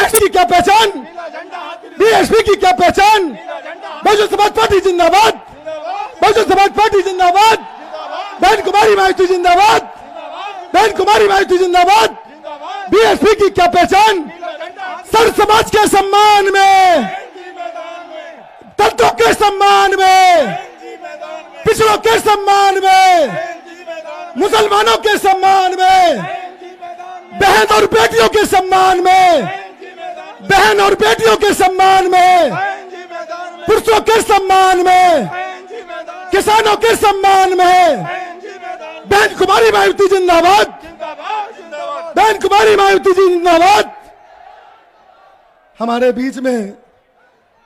BSP की क्या पहचान, बीएसपी की क्या पहचान। बहुजन समाज पार्टी जिंदाबाद, बहुजन समाज पार्टी जिंदाबाद, बहन कुमारी मायावती जिंदाबाद, बहन कुमारी मायावती जिंदाबाद। बीएसपी की क्या पहचान, सर्व समाज के सम्मान में, दलितों के सम्मान में, पिछड़ों के सम्मान में, मुसलमानों के सम्मान में, बहन और बेटियों के सम्मान में, बहन और बेटियों के सम्मान में, पुरुषों के सम्मान में, किसानों के सम्मान में। बहन कुमारी मायावती जिंदाबाद, बहन कुमारी मायावती जी जिंदाबाद। हमारे बीच में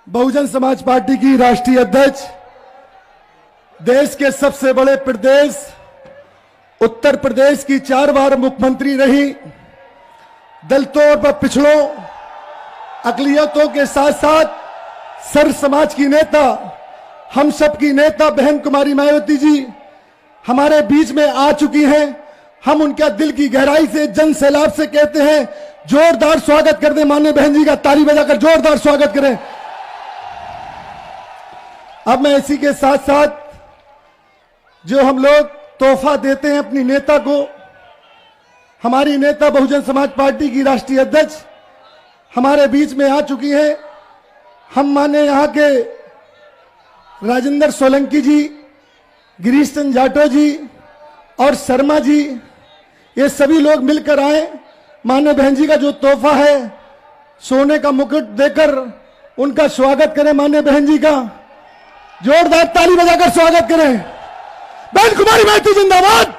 बहुजन समाज पार्टी की राष्ट्रीय अध्यक्ष, देश के सबसे बड़े प्रदेश उत्तर प्रदेश की 4 बार मुख्यमंत्री रही, दलितों और पिछड़ों अकलियतों के साथ साथ सर्व समाज की नेता, हम सब की नेता बहन कुमारी मायावती जी हमारे बीच में आ चुकी हैं। हम उनका दिल की गहराई से जन सैलाब से कहते हैं, जोरदार स्वागत कर दें माननीय बहन जी का, ताली बजाकर जोरदार स्वागत करें। अब मैं इसी के साथ साथ जो हम लोग तोहफा देते हैं अपनी नेता को, हमारी नेता बहुजन समाज पार्टी की राष्ट्रीय अध्यक्ष हमारे बीच में आ चुकी हैं। हम माने यहाँ के राजेंद्र सोलंकी जी, गिरीश चंद जाटव जी और शर्मा जी, ये सभी लोग मिलकर आए। माननीय बहन जी का जो तोहफा है सोने का मुकुट देकर उनका स्वागत करें। माननीय बहन जी का जोरदार ताली बजाकर स्वागत करें। बहन कुमारी मायावती जिंदाबाद,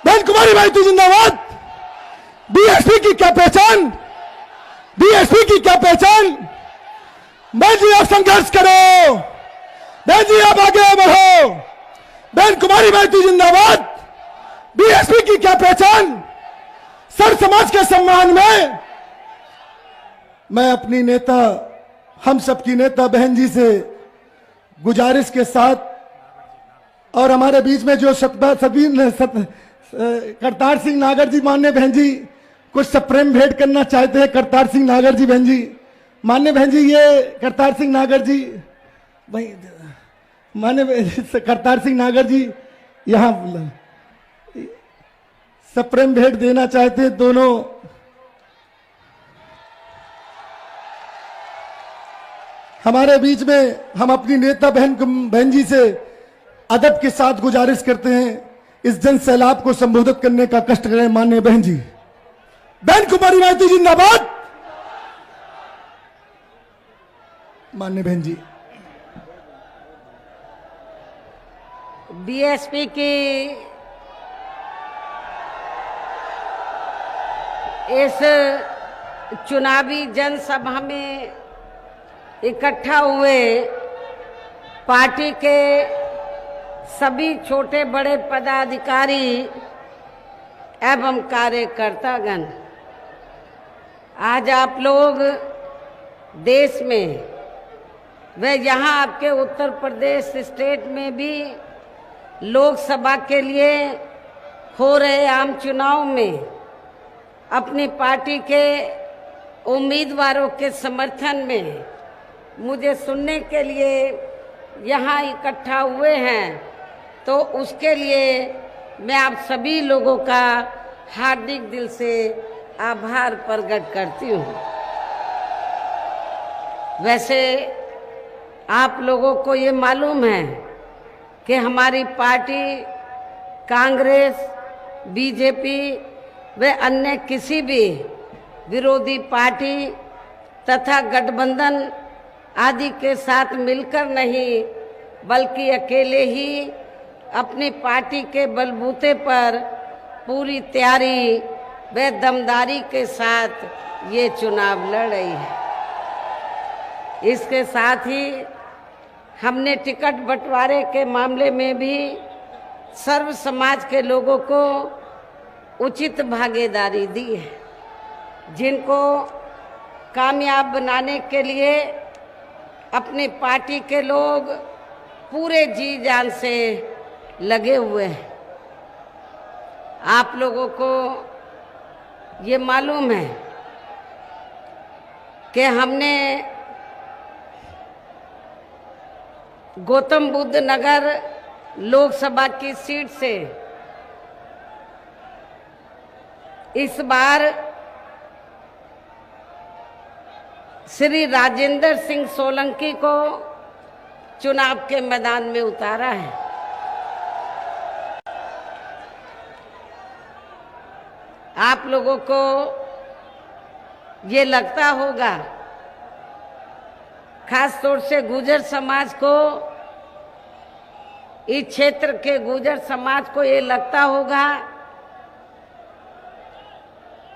बहन कुमारी मायावती जिंदाबाद। बीएसपी की क्या पहचान, बीएसपी की क्या पहचान। बहन जी आप संघर्ष करो, बहन जी आप आगे बढ़ो। बहन कुमारी मायावती जिंदाबाद। बीएसपी की क्या पहचान, सर्व समाज के सम्मान में। मैं अपनी नेता, हम सबकी नेता बहन जी से गुजारिश के साथ, और हमारे बीच में जो करतार सिंह नागर जी, माननीय बहन जी कुछ सप्रेम भेंट करना चाहते हैं। करतार सिंह नागर जी, बहन जी, माननीय बहन जी, ये करतार सिंह नागर जी, भाई माननीय करतार सिंह नागर जी यहाँ सप्रेम भेंट देना चाहते हैं। दोनों हमारे बीच में, हम अपनी नेता बहन जी से अदब के साथ गुजारिश करते हैं इस जन सैलाब को संबोधित करने का कष्ट करें। माननीय बहन जी, बहन कुमारी मायावती जिंदाबाद। माननीय बहन जी, बीएसपी की इस चुनावी जनसभा में इकट्ठा हुए पार्टी के सभी छोटे बड़े पदाधिकारी एवं कार्यकर्तागण, आज आप लोग देश में व यहाँ आपके उत्तर प्रदेश स्टेट में भी लोकसभा के लिए हो रहे आम चुनाव में अपनी पार्टी के उम्मीदवारों के समर्थन में मुझे सुनने के लिए यहाँ इकट्ठा हुए हैं, तो उसके लिए मैं आप सभी लोगों का हार्दिक दिल से आभार प्रकट करती हूँ। वैसे आप लोगों को ये मालूम है कि हमारी पार्टी कांग्रेस, बीजेपी व अन्य किसी भी विरोधी पार्टी तथा गठबंधन आदि के साथ मिलकर नहीं, बल्कि अकेले ही अपनी पार्टी के बलबूते पर पूरी तैयारी व दमदारी के साथ ये चुनाव लड़ रही है। इसके साथ ही हमने टिकट बंटवारे के मामले में भी सर्व समाज के लोगों को उचित भागीदारी दी है, जिनको कामयाब बनाने के लिए अपनी पार्टी के लोग पूरे जी जान से लगे हुए हैं। आप लोगों को ये मालूम है कि हमने गौतम बुद्ध नगर लोकसभा की सीट से इस बार श्री राजेंद्र सिंह सोलंकी को चुनाव के मैदान में उतारा है। आप लोगों को ये लगता होगा, खास तौर से गुर्जर समाज को, इस क्षेत्र के गुर्जर समाज को ये लगता होगा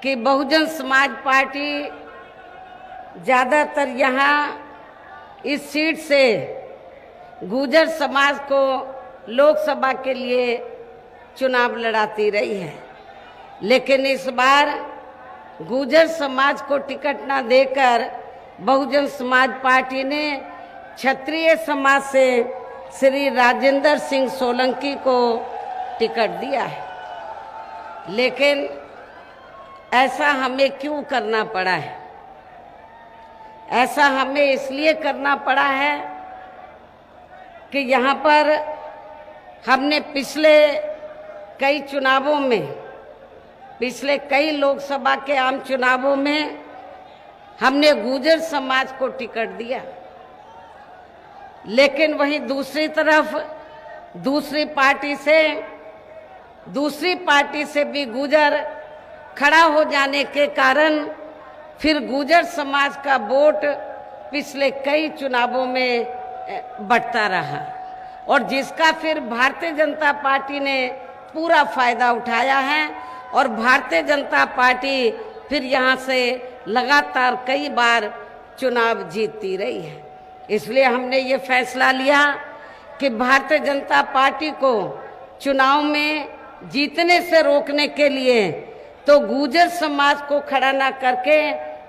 कि बहुजन समाज पार्टी ज़्यादातर यहाँ इस सीट से गुर्जर समाज को लोकसभा के लिए चुनाव लड़ाती रही है, लेकिन इस बार गुर्जर समाज को टिकट ना देकर बहुजन समाज पार्टी ने क्षत्रिय समाज से श्री राजेंद्र सिंह सोलंकी को टिकट दिया है। लेकिन ऐसा हमें क्यों करना पड़ा है? ऐसा हमें इसलिए करना पड़ा है कि यहाँ पर हमने पिछले कई चुनावों में, पिछले कई लोकसभा के आम चुनावों में हमने गुर्जर समाज को टिकट दिया, लेकिन वहीं दूसरी तरफ दूसरी पार्टी से भी गुर्जर खड़ा हो जाने के कारण फिर गुर्जर समाज का वोट पिछले कई चुनावों में बढ़ता रहा और जिसका फिर भारतीय जनता पार्टी ने पूरा फायदा उठाया है और भारतीय जनता पार्टी फिर यहाँ से लगातार कई बार चुनाव जीतती रही है। इसलिए हमने ये फैसला लिया कि भारतीय जनता पार्टी को चुनाव में जीतने से रोकने के लिए तो गुर्जर समाज को खड़ा ना करके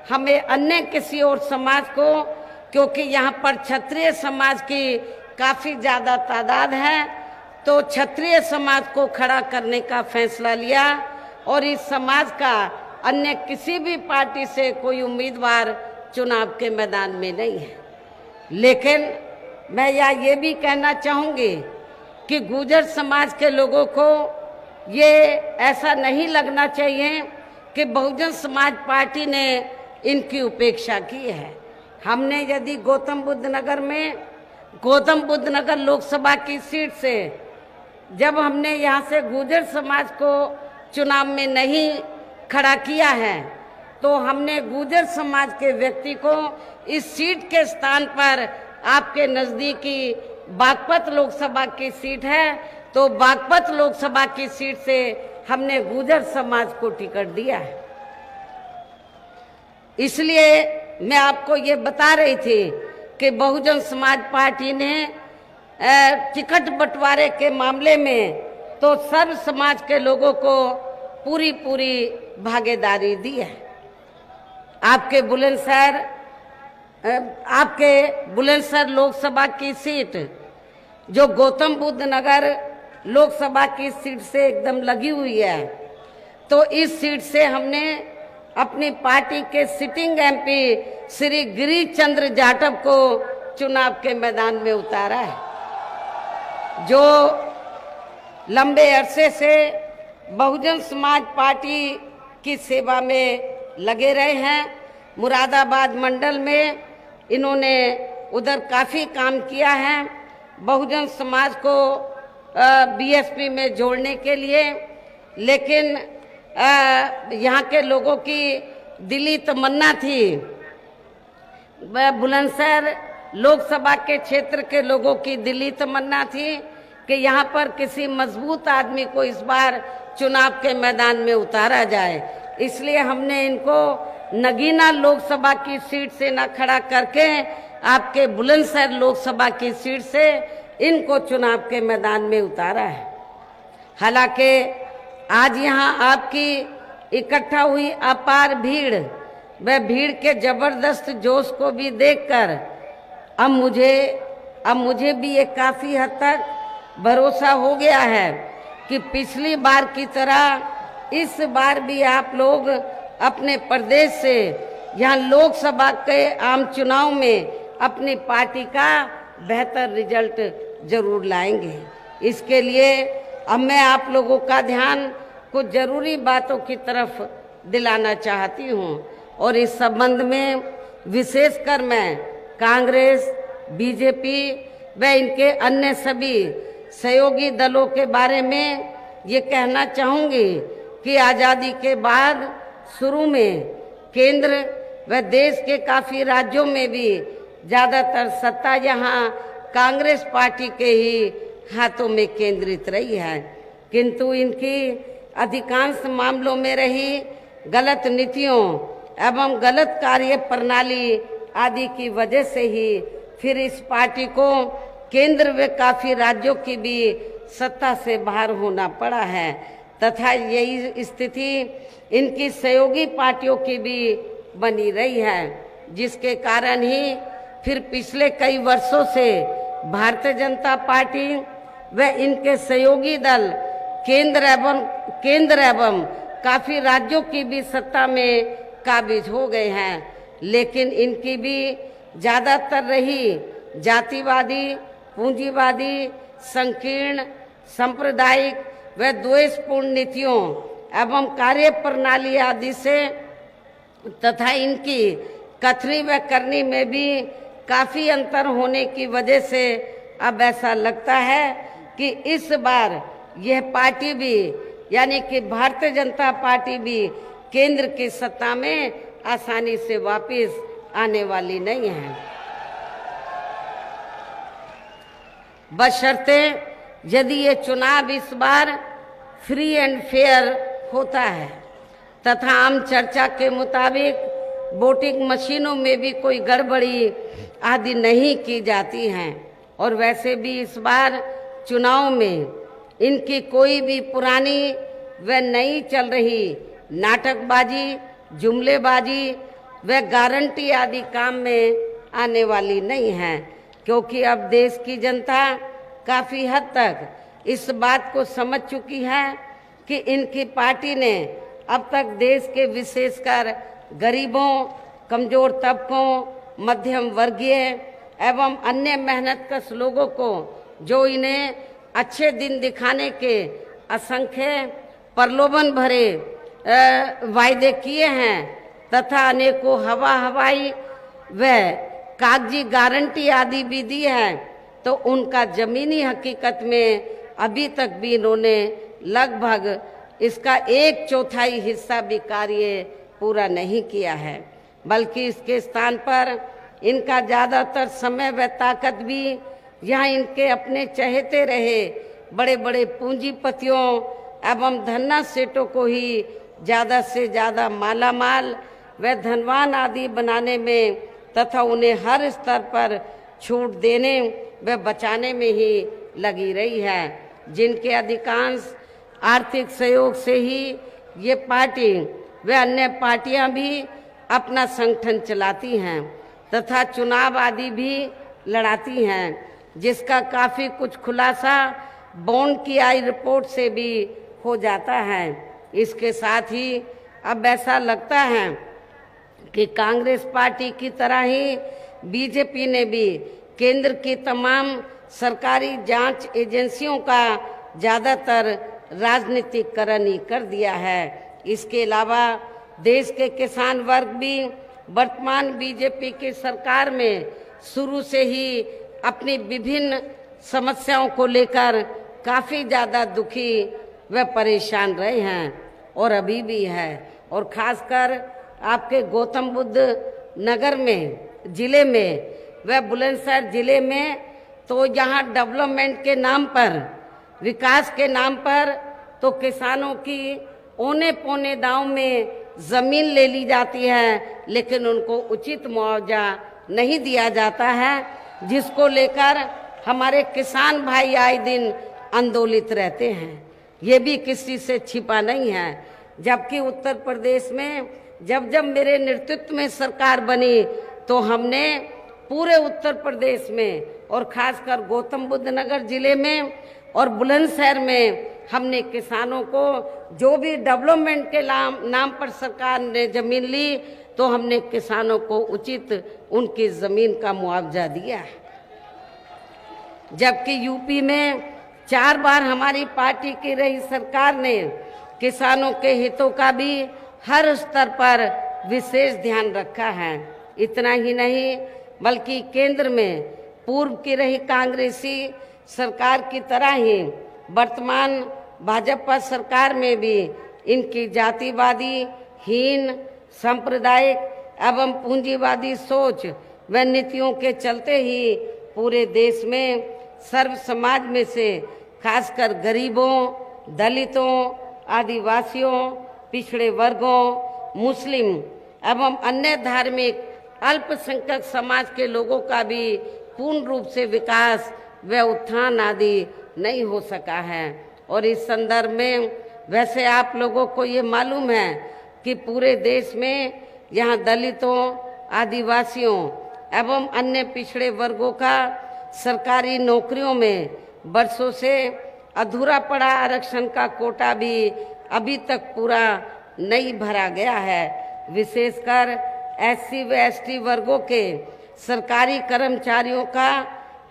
हमें अन्य किसी और समाज को, क्योंकि यहाँ पर क्षत्रिय समाज की काफ़ी ज़्यादा तादाद है, तो क्षत्रिय समाज को खड़ा करने का फैसला लिया और इस समाज का अन्य किसी भी पार्टी से कोई उम्मीदवार चुनाव के मैदान में नहीं है। लेकिन मैं ये भी कहना चाहूँगी कि गुर्जर समाज के लोगों को ये ऐसा नहीं लगना चाहिए कि बहुजन समाज पार्टी ने इनकी उपेक्षा की है। हमने यदि गौतम बुद्ध नगर लोकसभा की सीट से जब हमने यहाँ से गुर्जर समाज को चुनाव में नहीं खड़ा किया है, तो हमने गुर्जर समाज के व्यक्ति को इस सीट के स्थान पर, आपके नज़दीकी बागपत लोकसभा की सीट है, तो बागपत लोकसभा की सीट से हमने गुर्जर समाज को टिकट दिया है। इसलिए मैं आपको ये बता रही थी कि बहुजन समाज पार्टी ने टिकट बंटवारे के मामले में तो सर्व समाज के लोगों को पूरी भागीदारी दी है। आपके बुलंदशहर लोकसभा की सीट जो गौतम बुद्ध नगर लोकसभा की सीट से एकदम लगी हुई है, तो इस सीट से हमने अपनी पार्टी के सिटिंग एमपी श्री गिरीश चंद्र जाटव को चुनाव के मैदान में उतारा है, जो लंबे अरसे से बहुजन समाज पार्टी की सेवा में लगे रहे हैं। मुरादाबाद मंडल में इन्होंने उधर काफ़ी काम किया है बहुजन समाज को बीएसपी में जोड़ने के लिए, लेकिन यहाँ के लोगों की दिली तमन्ना थी, बुलंदशहर लोकसभा के क्षेत्र के लोगों की दिली तमन्ना थी कि यहाँ पर किसी मजबूत आदमी को इस बार चुनाव के मैदान में उतारा जाए। इसलिए हमने इनको नगीना लोकसभा की सीट से न खड़ा करके आपके बुलंदशहर लोकसभा की सीट से इनको चुनाव के मैदान में उतारा है। हालांकि आज यहाँ आपकी इकट्ठा अपार अपार भीड़, वह भीड़ के जबरदस्त जोश को भी देखकर अब मुझे भी एक काफ़ी हद तक भरोसा हो गया है कि पिछली बार की तरह इस बार भी आप लोग अपने प्रदेश से यहाँ लोकसभा के आम चुनाव में अपनी पार्टी का बेहतर रिजल्ट जरूर लाएंगे। इसके लिए अब मैं आप लोगों का ध्यान कुछ जरूरी बातों की तरफ दिलाना चाहती हूँ और इस संबंध में विशेषकर मैं कांग्रेस, बीजेपी व इनके अन्य सभी सहयोगी दलों के बारे में ये कहना चाहूँगी कि आज़ादी के बाद शुरू में केंद्र व देश के काफ़ी राज्यों में भी ज़्यादातर सत्ता यहाँ कांग्रेस पार्टी के ही हाथों में केंद्रित रही है, किंतु इनकी अधिकांश मामलों में रही गलत नीतियों एवं गलत कार्य प्रणाली आदि की वजह से ही फिर इस पार्टी को केंद्र व काफ़ी राज्यों की भी सत्ता से बाहर होना पड़ा है तथा यही स्थिति इनकी सहयोगी पार्टियों की भी बनी रही है, जिसके कारण ही फिर पिछले कई वर्षों से भारतीय जनता पार्टी व इनके सहयोगी दल केंद्र एवं काफ़ी राज्यों की भी सत्ता में काबिज हो गए हैं, लेकिन इनकी भी ज़्यादातर रही जातिवादी, पूंजीवादी, संकीर्ण, सांप्रदायिक व द्वेषपूर्ण नीतियों एवं कार्य प्रणाली आदि से तथा इनकी कथनी व करनी में भी काफ़ी अंतर होने की वजह से अब ऐसा लगता है कि इस बार यह पार्टी भी यानी कि भारतीय जनता पार्टी भी केंद्र की सत्ता में आसानी से वापस आने वाली नहीं है, बशर्ते यदि ये चुनाव इस बार फ्री एंड फेयर होता है तथा आम चर्चा के मुताबिक वोटिंग मशीनों में भी कोई गड़बड़ी आदि नहीं की जाती हैं और वैसे भी इस बार चुनाव में इनकी कोई भी पुरानी व नई चल रही नाटकबाजी, जुमलेबाजी व गारंटी आदि काम में आने वाली नहीं है, क्योंकि अब देश की जनता काफ़ी हद तक इस बात को समझ चुकी है कि इनकी पार्टी ने अब तक देश के विशेषकर गरीबों, कमज़ोर तबकों, मध्यम वर्गीय एवं अन्य मेहनतकश लोगों को जो इन्हें अच्छे दिन दिखाने के असंख्य प्रलोभन भरे वायदे किए हैं तथा अनेकों हवाई व कागजी गारंटी आदि भी दी है, तो उनका जमीनी हकीकत में अभी तक भी इन्होंने लगभग इसका 1/4 हिस्सा भी कार्य पूरा नहीं किया है, बल्कि इसके स्थान पर इनका ज़्यादातर समय व ताकत भी यहाँ इनके अपने चहेते रहे बड़े बड़े पूंजीपतियों एवं धन्ना सेठों को ही ज़्यादा से ज़्यादा मालामाल व धनवान आदि बनाने में तथा उन्हें हर स्तर पर छूट देने व बचाने में ही लगी रही है, जिनके अधिकांश आर्थिक सहयोग से ही ये पार्टी व अन्य पार्टियां भी अपना संगठन चलाती हैं तथा चुनाव आदि भी लड़ाती हैं, जिसका काफ़ी कुछ खुलासा बॉन्ड की आई रिपोर्ट से भी हो जाता है। इसके साथ ही अब ऐसा लगता है कि कांग्रेस पार्टी की तरह ही बीजेपी ने भी केंद्र की तमाम सरकारी जांच एजेंसियों का ज़्यादातर राजनीतिकरण ही कर दिया है। इसके अलावा देश के किसान वर्ग भी वर्तमान बीजेपी की सरकार में शुरू से ही अपनी विभिन्न समस्याओं को लेकर काफ़ी ज़्यादा दुखी व परेशान रहे हैं और अभी भी है, और ख़ासकर आपके गौतम बुद्ध नगर में ज़िले में व बुलंदशहर ज़िले में तो यहाँ डेवलपमेंट के नाम पर, विकास के नाम पर तो किसानों की औने पौने दांव में ज़मीन ले ली जाती है, लेकिन उनको उचित मुआवजा नहीं दिया जाता है, जिसको लेकर हमारे किसान भाई आए दिन आंदोलित रहते हैं। ये भी किसी से छिपा नहीं है, जबकि उत्तर प्रदेश में जब मेरे नेतृत्व में सरकार बनी तो हमने पूरे उत्तर प्रदेश में और खासकर गौतम बुद्ध नगर जिले में और बुलंदशहर में हमने किसानों को जो भी डेवलपमेंट के नाम पर सरकार ने जमीन ली तो हमने किसानों को उचित उनकी जमीन का मुआवजा दिया है। जबकि यूपी में 4 बार हमारी पार्टी की रही सरकार ने किसानों के हितों का भी हर स्तर पर विशेष ध्यान रखा है। इतना ही नहीं बल्कि केंद्र में पूर्व की रही कांग्रेसी सरकार की तरह ही वर्तमान भाजपा सरकार में भी इनकी जातिवादी, हीन, सांप्रदायिक एवं पूंजीवादी सोच व नीतियों के चलते ही पूरे देश में सर्व समाज में से खासकर गरीबों, दलितों, आदिवासियों, पिछड़े वर्गों, मुस्लिम एवं अन्य धार्मिक अल्पसंख्यक समाज के लोगों का भी पूर्ण रूप से विकास व उत्थान आदि नहीं हो सका है। और इस संदर्भ में वैसे आप लोगों को ये मालूम है कि पूरे देश में यहाँ दलितों, आदिवासियों एवं अन्य पिछड़े वर्गों का सरकारी नौकरियों में वर्षों से अधूरा पड़ा आरक्षण का कोटा भी अभी तक पूरा नहीं भरा गया है। विशेषकर एससी व एसटी वर्गों के सरकारी कर्मचारियों का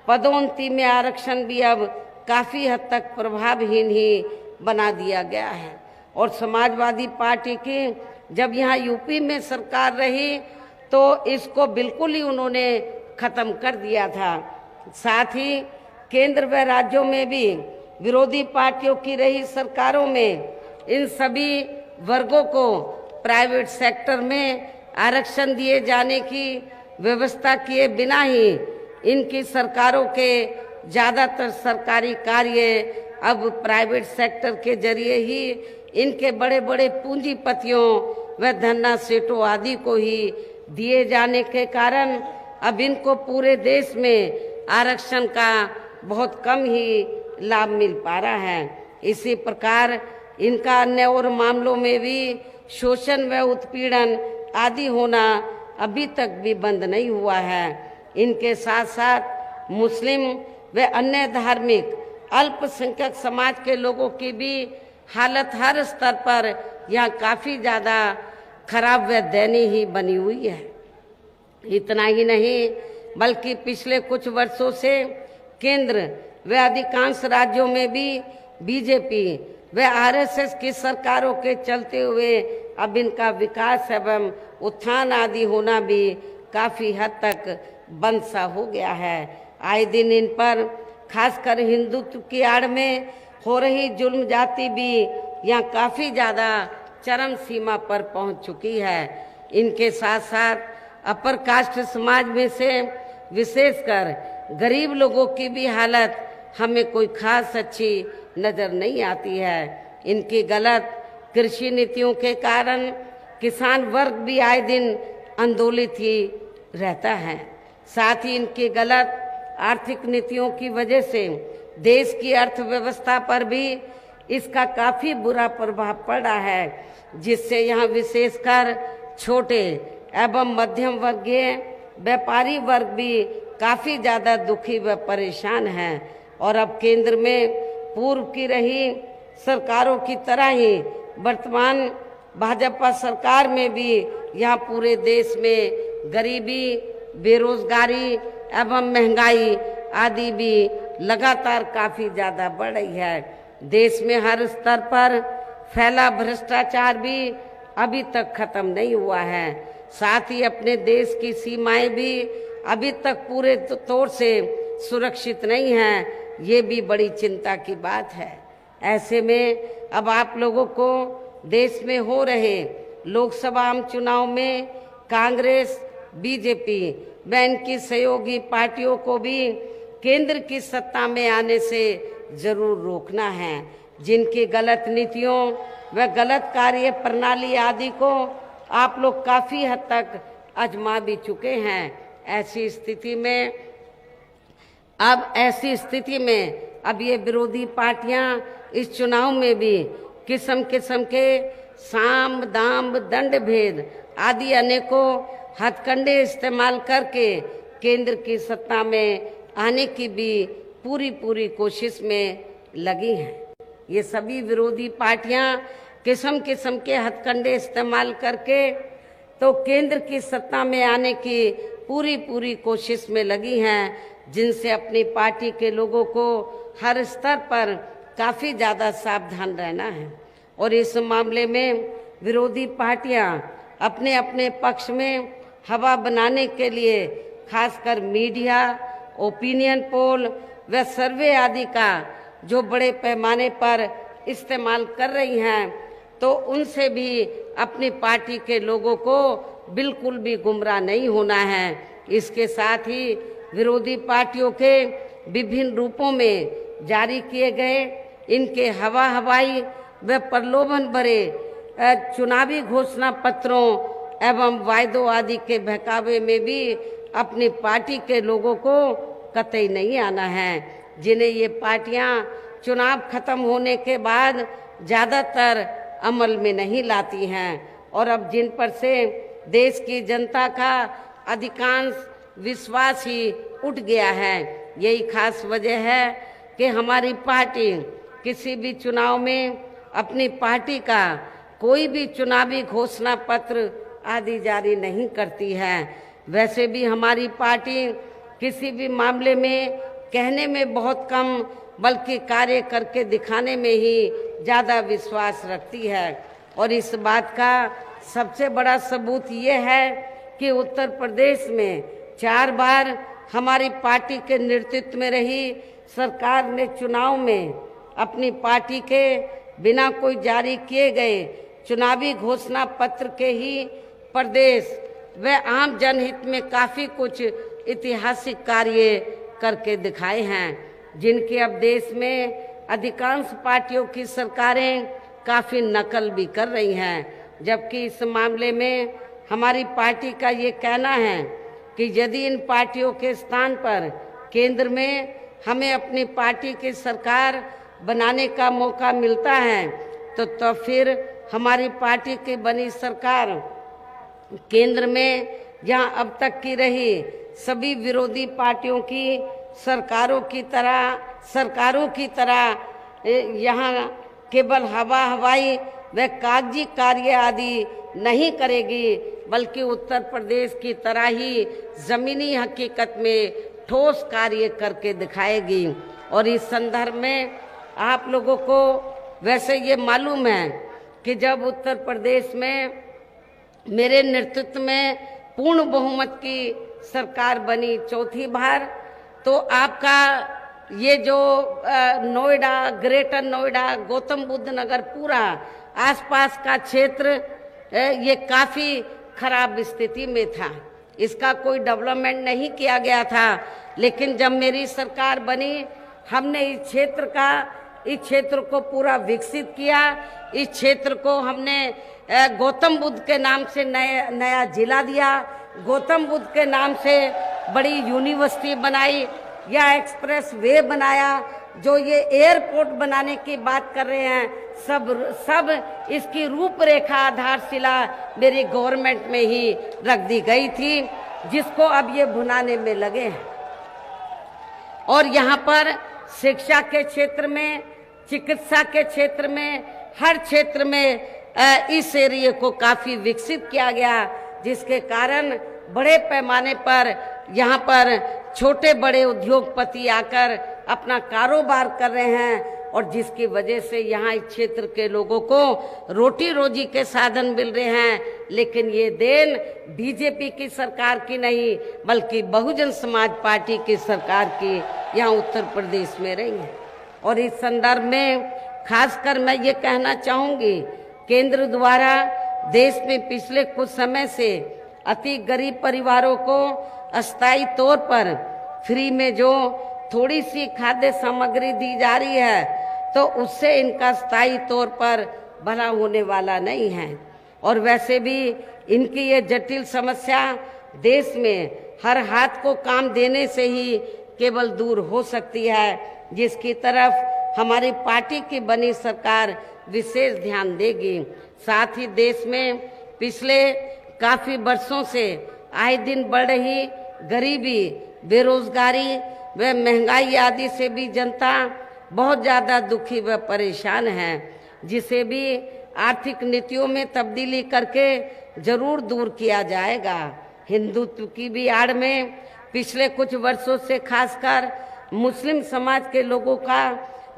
पदोन्नति में आरक्षण भी अब काफी हद तक प्रभावहीन ही बना दिया गया है। और समाजवादी पार्टी की जब यहाँ यूपी में सरकार रही तो इसको बिल्कुल ही उन्होंने खत्म कर दिया था। साथ ही केंद्र व राज्यों में भी विरोधी पार्टियों की रही सरकारों में इन सभी वर्गों को प्राइवेट सेक्टर में आरक्षण दिए जाने की व्यवस्था किए बिना ही इनकी सरकारों के ज़्यादातर सरकारी कार्य अब प्राइवेट सेक्टर के जरिए ही इनके बड़े बड़े पूंजीपतियों व धन्ना सेठों आदि को ही दिए जाने के कारण अब इनको पूरे देश में आरक्षण का बहुत कम ही लाभ मिल पा रहा है। इसी प्रकार इनका अन्य और मामलों में भी शोषण व उत्पीड़न आदि होना अभी तक भी बंद नहीं हुआ है। इनके साथ साथ मुस्लिम व अन्य धार्मिक अल्पसंख्यक समाज के लोगों की भी हालत हर स्तर पर यहाँ काफ़ी ज़्यादा खराब व दयनीय ही बनी हुई है। इतना ही नहीं बल्कि पिछले कुछ वर्षों से केंद्र व अधिकांश राज्यों में भी बीजेपी व आरएसएस की सरकारों के चलते हुए अब इनका विकास एवं उत्थान आदि होना भी काफ़ी हद तक बंद सा हो गया है। आए दिन इन पर खासकर हिंदुत्व की आड़ में हो रही जुल्म जाति भी यहाँ काफ़ी ज़्यादा चरम सीमा पर पहुँच चुकी है। इनके साथ साथ अपर कास्ट समाज में से विशेषकर गरीब लोगों की भी हालत हमें कोई खास अच्छी नज़र नहीं आती है। इनकी गलत कृषि नीतियों के कारण किसान वर्ग भी आए दिन आंदोलित ही रहता है। साथ ही इनकी गलत आर्थिक नीतियों की वजह से देश की अर्थव्यवस्था पर भी इसका काफ़ी बुरा प्रभाव पड़ा है, जिससे यहाँ विशेषकर छोटे एवं मध्यम वर्गीय व्यापारी वर्ग भी काफ़ी ज़्यादा दुखी व परेशान हैं। और अब केंद्र में पूर्व की रही सरकारों की तरह ही वर्तमान भाजपा सरकार में भी यहाँ पूरे देश में गरीबी, बेरोजगारी एवं महंगाई आदि भी लगातार काफ़ी ज़्यादा बढ़ रही है। देश में हर स्तर पर फैला भ्रष्टाचार भी अभी तक खत्म नहीं हुआ है। साथ ही अपने देश की सीमाएं भी अभी तक पूरे तौर से सुरक्षित नहीं हैं। ये भी बड़ी चिंता की बात है। ऐसे में अब आप लोगों को देश में हो रहे लोकसभा आम चुनाव में कांग्रेस, बीजेपी व इनकी सहयोगी पार्टियों को भी केंद्र की सत्ता में आने से जरूर रोकना है। जिनकी गलत नीतियों व गलत कार्य प्रणाली आदि को आप लोग काफ़ी हद तक आजमा भी चुके हैं। ऐसी स्थिति में अब ये विरोधी पार्टियां इस चुनाव में भी किस्म किस्म के साम दाम दंड भेद आदि अनेकों हथकंडे इस्तेमाल करके केंद्र की सत्ता में आने की भी पूरी कोशिश में लगी हैं। ये सभी विरोधी पार्टियां किस्म किस्म के हथकंडे इस्तेमाल करके तो केंद्र की सत्ता में आने की पूरी कोशिश में लगी हैं, जिनसे अपनी पार्टी के लोगों को हर स्तर पर काफ़ी ज़्यादा सावधान रहना है। और इस मामले में विरोधी पार्टियां अपने अपने पक्ष में हवा बनाने के लिए खासकर मीडिया, ओपिनियन पोल व सर्वे आदि का जो बड़े पैमाने पर इस्तेमाल कर रही हैं, तो उनसे भी अपनी पार्टी के लोगों को बिल्कुल भी गुमराह नहीं होना है। इसके साथ ही विरोधी पार्टियों के विभिन्न रूपों में जारी किए गए इनके हवाई व प्रलोभन भरे चुनावी घोषणा पत्रों एवं वायदों आदि के बहकावे में भी अपनी पार्टी के लोगों को कतई नहीं आना है, जिन्हें ये पार्टियां चुनाव खत्म होने के बाद ज़्यादातर अमल में नहीं लाती हैं। और अब जिन पर से देश की जनता का अधिकांश विश्वास ही उठ गया है, यही खास वजह है कि हमारी पार्टी किसी भी चुनाव में अपनी पार्टी का कोई भी चुनावी घोषणा पत्र आदि जारी नहीं करती है। वैसे भी हमारी पार्टी किसी भी मामले में कहने में बहुत कम बल्कि कार्य करके दिखाने में ही ज़्यादा विश्वास रखती है। और इस बात का सबसे बड़ा सबूत ये है कि उत्तर प्रदेश में 4 बार हमारी पार्टी के नेतृत्व में रही सरकार ने चुनाव में अपनी पार्टी के बिना कोई जारी किए गए चुनावी घोषणा पत्र के ही प्रदेश व आम जनहित में काफ़ी कुछ ऐतिहासिक कार्य करके दिखाए हैं, जिनकी अब देश में अधिकांश पार्टियों की सरकारें काफ़ी नकल भी कर रही हैं। जबकि इस मामले में हमारी पार्टी का ये कहना है कि यदि इन पार्टियों के स्थान पर केंद्र में हमें अपनी पार्टी की सरकार बनाने का मौका मिलता है, तो फिर हमारी पार्टी की बनी सरकार केंद्र में जहां अब तक की रही सभी विरोधी पार्टियों की सरकारों की तरह यहां केवल हवाई व कागजी कार्य आदि नहीं करेगी, बल्कि उत्तर प्रदेश की तरह ही जमीनी हकीकत में ठोस कार्य करके दिखाएगी। और इस संदर्भ में आप लोगों को वैसे ये मालूम है कि जब उत्तर प्रदेश में मेरे नेतृत्व में पूर्ण बहुमत की सरकार बनी 4थी बार, तो आपका ये जो नोएडा, ग्रेटर नोएडा, गौतम बुद्ध नगर पूरा आसपास का क्षेत्र ये काफ़ी खराब स्थिति में था। इसका कोई डेवलपमेंट नहीं किया गया था। लेकिन जब मेरी सरकार बनी, हमने इस क्षेत्र को पूरा विकसित किया। इस क्षेत्र को हमने गौतम बुद्ध के नाम से नया जिला दिया, गौतम बुद्ध के नाम से बड़ी यूनिवर्सिटी बनाई, या एक्सप्रेस वे बनाया। जो ये एयरपोर्ट बनाने की बात कर रहे हैं, सब इसकी रूपरेखा आधारशिला मेरी गवर्नमेंट में ही रख दी गई थी, जिसको अब ये भुनाने में लगे हैं। और यहाँ पर शिक्षा के क्षेत्र में, चिकित्सा के क्षेत्र में, हर क्षेत्र में इस एरिया को काफ़ी विकसित किया गया, जिसके कारण बड़े पैमाने पर यहाँ पर छोटे बड़े उद्योगपति आकर अपना कारोबार कर रहे हैं, और जिसकी वजह से यहाँ इस क्षेत्र के लोगों को रोटी रोजी के साधन मिल रहे हैं। लेकिन ये देन बीजेपी की सरकार की नहीं, बल्कि बहुजन समाज पार्टी की सरकार की यहाँ उत्तर प्रदेश में रही है। और इस संदर्भ में खासकर मैं ये कहना चाहूँगी, केंद्र द्वारा देश में पिछले कुछ समय से अति गरीब परिवारों को अस्थायी तौर पर फ्री में जो थोड़ी सी खाद्य सामग्री दी जा रही है, तो उससे इनका स्थायी तौर पर भला होने वाला नहीं है। और वैसे भी इनकी ये जटिल समस्या देश में हर हाथ को काम देने से ही केवल दूर हो सकती है, जिसकी तरफ हमारी पार्टी की बनी सरकार विशेष ध्यान देगी। साथ ही देश में पिछले काफ़ी वर्षों से आए दिन बढ़ रही गरीबी, बेरोजगारी व महंगाई आदि से भी जनता बहुत ज़्यादा दुखी व परेशान है, जिसे भी आर्थिक नीतियों में तब्दीली करके जरूर दूर किया जाएगा। हिंदुत्व की भी आड़ में पिछले कुछ वर्षों से खासकर मुस्लिम समाज के लोगों का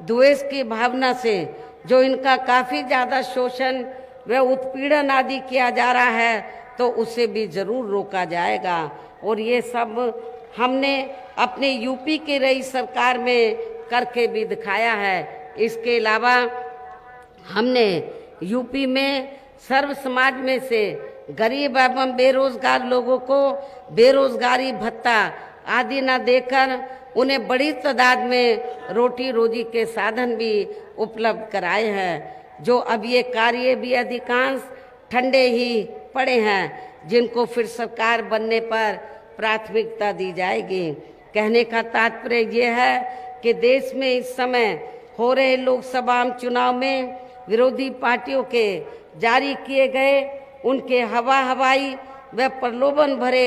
द्वेष की भावना से जो इनका काफी ज्यादा शोषण व उत्पीड़न आदि किया जा रहा है, तो उसे भी जरूर रोका जाएगा। और ये सब हमने अपने यूपी की रही सरकार में करके भी दिखाया है। इसके अलावा हमने यूपी में सर्व समाज में से गरीब एवं बेरोजगार लोगों को बेरोजगारी भत्ता आदि न देकर उन्हें बड़ी तादाद में रोटी रोजी के साधन भी उपलब्ध कराए हैं। जो अब ये कार्य भी अधिकांश ठंडे ही पड़े हैं, जिनको फिर सरकार बनने पर प्राथमिकता दी जाएगी। कहने का तात्पर्य ये है कि देश में इस समय हो रहे लोकसभा चुनाव में विरोधी पार्टियों के जारी किए गए उनके हवाई व प्रलोभन भरे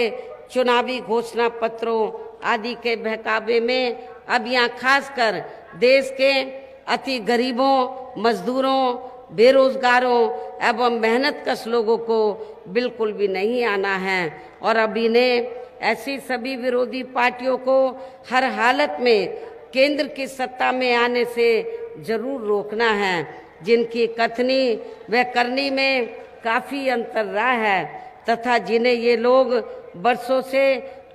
चुनावी घोषणा पत्रों आदि के बहकावे में अब यहाँ खासकर देश के अति गरीबों, मजदूरों, बेरोजगारों एवं मेहनतकश लोगों को बिल्कुल भी नहीं आना है। और अब इन्हें ऐसी सभी विरोधी पार्टियों को हर हालत में केंद्र की सत्ता में आने से जरूर रोकना है, जिनकी कथनी व करनी में काफी अंतर रहा है तथा जिन्हें ये लोग बरसों से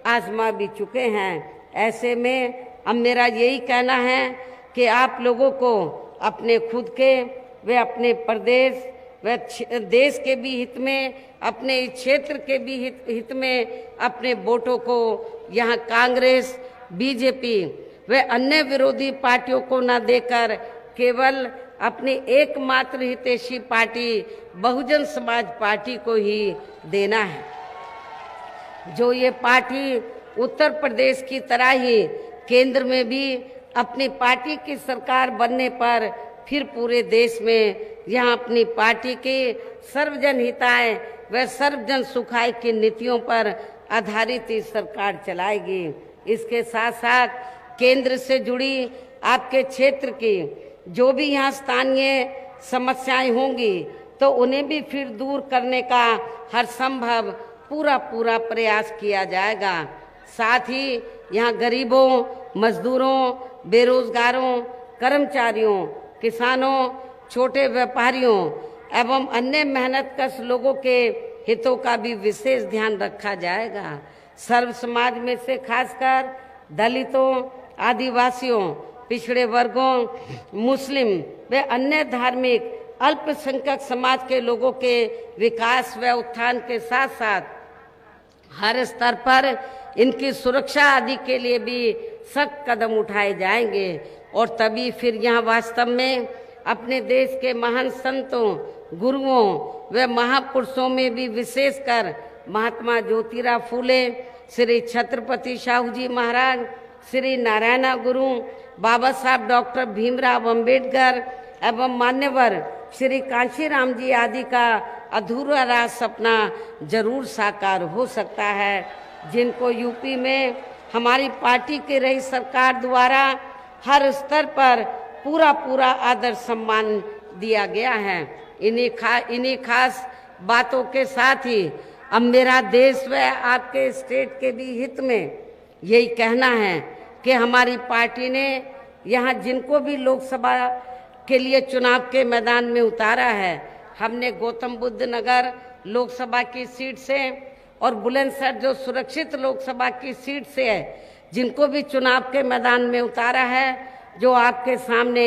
आजमा भी चुके हैं। ऐसे में अब मेरा यही कहना है कि आप लोगों को अपने खुद के व अपने प्रदेश व देश के भी हित में, अपने क्षेत्र के भी हित में अपने वोटों को यहाँ कांग्रेस, बीजेपी व अन्य विरोधी पार्टियों को न देकर केवल अपनी एकमात्र हितैषी पार्टी बहुजन समाज पार्टी को ही देना है। जो ये पार्टी उत्तर प्रदेश की तरह ही केंद्र में भी अपनी पार्टी की सरकार बनने पर फिर पूरे देश में यहाँ अपनी पार्टी की सर्वजन हिताय व सर्वजन सुखाय की नीतियों पर आधारित ही सरकार चलाएगी। इसके साथ साथ केंद्र से जुड़ी आपके क्षेत्र की जो भी यहाँ स्थानीय समस्याएं होंगी तो उन्हें भी फिर दूर करने का हर संभव पूरा प्रयास किया जाएगा। साथ ही यहाँ गरीबों, मजदूरों, बेरोजगारों, कर्मचारियों, किसानों, छोटे व्यापारियों एवं अन्य मेहनतकश लोगों के हितों का भी विशेष ध्यान रखा जाएगा। सर्व समाज में से खासकर दलितों, आदिवासियों, पिछड़े वर्गों, मुस्लिम व अन्य धार्मिक अल्पसंख्यक समाज के लोगों के विकास व उत्थान के साथ साथ हर स्तर पर इनकी सुरक्षा आदि के लिए भी सख्त कदम उठाए जाएंगे। और तभी फिर यहाँ वास्तव में अपने देश के महान संतों, गुरुओं व महापुरुषों में भी विशेषकर महात्मा ज्योतिराव फूले, श्री छत्रपति शाहू जी महाराज, श्री नारायण गुरु, बाबा साहब डॉक्टर भीमराव अंबेडकर एवं मान्यवर श्री कांशीराम जी आदि का अधूरा रहा सपना जरूर साकार हो सकता है, जिनको यूपी में हमारी पार्टी की रही सरकार द्वारा हर स्तर पर पूरा आदर सम्मान दिया गया है। इन्हीं खास बातों के साथ ही अब मेरा देश व आपके स्टेट के भी हित में यही कहना है कि हमारी पार्टी ने यहाँ जिनको भी लोकसभा के लिए चुनाव के मैदान में उतारा है, हमने गौतम बुद्ध नगर लोकसभा की सीट से और बुलंदशहर जो सुरक्षित लोकसभा की सीट से है, जिनको भी चुनाव के मैदान में उतारा है, जो आपके सामने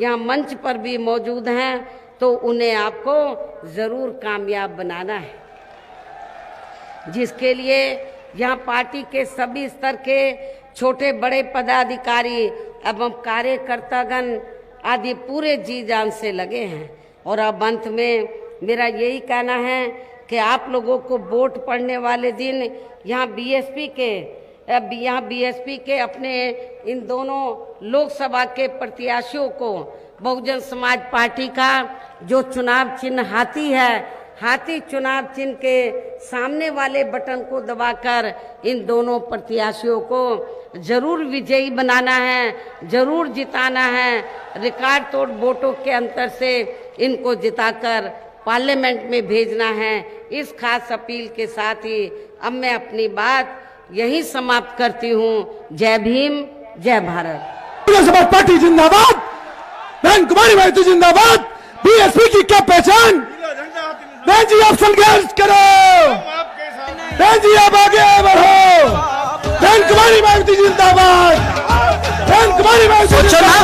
यहाँ मंच पर भी मौजूद हैं, तो उन्हें आपको जरूर कामयाब बनाना है, जिसके लिए यहाँ पार्टी के सभी स्तर के छोटे बड़े पदाधिकारी एवं कार्यकर्तागण आदि पूरे जी जान से लगे हैं। और अब अंत में मेरा यही कहना है कि आप लोगों को वोट पड़ने वाले दिन यहाँ बीएसपी के अपने इन दोनों लोकसभा के प्रत्याशियों को बहुजन समाज पार्टी का जो चुनाव चिन्ह हाथी है, हाथी चुनाव चिन्ह के सामने वाले बटन को दबाकर इन दोनों प्रत्याशियों को जरूर विजयी बनाना है, जरूर जिताना है। रिकॉर्ड तोड़ वोटों के अंतर से इनको जिताकर पार्लियामेंट में भेजना है। इस खास अपील के साथ ही अब मैं अपनी बात यही समाप्त करती हूँ। जय भीम, जय भारत। बहुजन समाज पार्टी जिंदाबाद, बहन कुमारी महतो जिंदाबाद। बीएसपी की क्या पहचान? बहन जी आप संघर्ष करो, बहन जी आप आगे बढ़ो। बहन कुमारी महतो जिंदाबाद, बहन कुमारी महतो जिंदाबाद।